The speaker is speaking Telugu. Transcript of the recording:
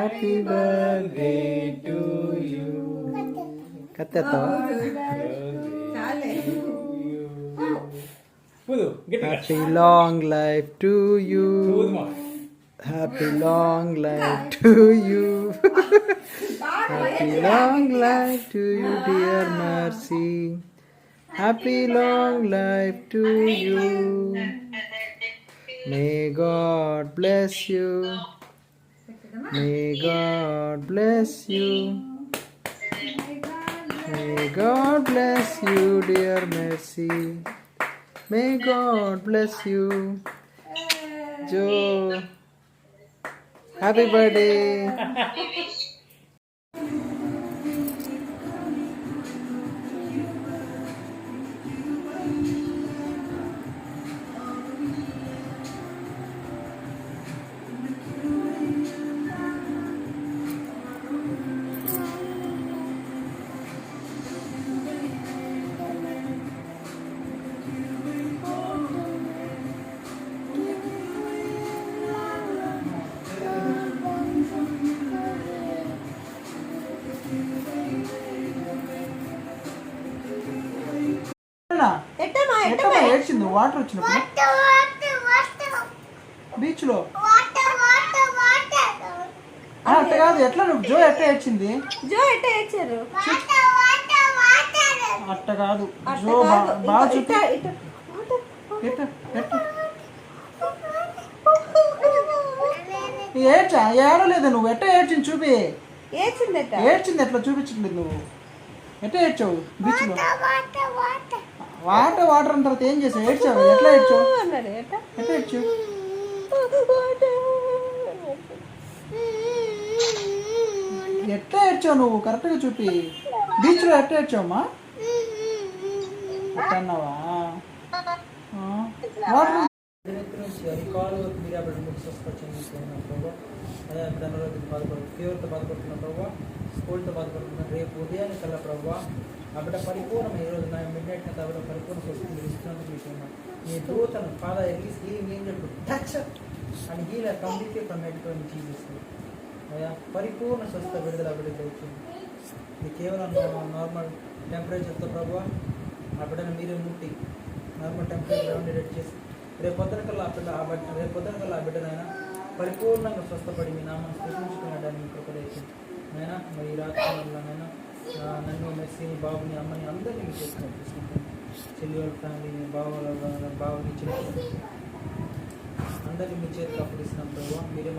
Happy birthday to you. కత్తెత్తావా? Happy long life to you. Happy long life to you. Happy long life to you dear Mercy. Happy long life to you. May God bless you. May God bless you. May God bless you, dear Mercy. May God bless you. Joe, happy birthday. ఏడ్చింది వాటర్ వచ్చినప్పుడు బీచ్ లో. అట్ట కాదు, ఎట్లా నువ్వు జో ఎట్ట ఏడ్చింది? అట్ట కాదు, జో బాగా చూపి. ఏడలేదా నువ్వు? ఎట్ట ఏడ్చింది చూపి. ఏడ్చింది ఎట్లా చూపించట్లేదు నువ్వు. ఎట్ట ఏడ్చావు బీచ్ లో? వాటర్ వాటర్ అన్న తర్వాత ఏం చేసావు? ఏడ్చావు? ఎట్లా ఏడ్చావు? ఎట్లా ఏడ్చావు? ఎట్లా ఏడ్చావు నువ్వు? కరెక్ట్గా చూపి. బీచ్ లో ఎట్లా ఏడ్చావమ్మా? ఎట్లా అన్నావా? వాటర్ ఫీవర్తో బాధపడుతున్న ప్రభావ, స్కూల్తో బాధపడుతున్న రేపు ఉదయాన్ని కల్లా ప్రభావ ఆ బిడ్డ పరిపూర్ణం ఈరోజు నా మిడ్ నైట్ ఆ బిడ్డ పరిపూర్ణ స్వస్థత ఇస్తున్నందుకు విషయంలో నీ దూతను father release healing angel to touch and heal completely from head to Jesus. అయ్యా పరిపూర్ణ స్వస్థత విడుదల బిడ్డ వచ్చింది. ఇది కేవలం నార్మల్ టెంపరేచర్తో ప్రభావ ఆ బిడ్డను మీరే ముట్టి నార్మల్ టెంపరేచర్ ఉండేటట్టు చేసి రేపు పొద్దున కల్లా ఆ బిడ్డనైనా పరిపూర్ణంగా స్వస్థపడి మీ నామాన్ని సృష్టించుకునేదాన్ని కృపదయింది. నైనా మరి ఈ రాత్రిలోనైనా నన్ను మెస్సీని బాబుని అమ్మని అందరినీ మీ చేసుకుని తీసుకుంటాను. చెల్లి వాళ్ళ ఫ్యామిలీని బావుని చెల్లి అందరినీ మీ చేతికి అప్పగిస్తున్నాం ప్రభావ. మీరే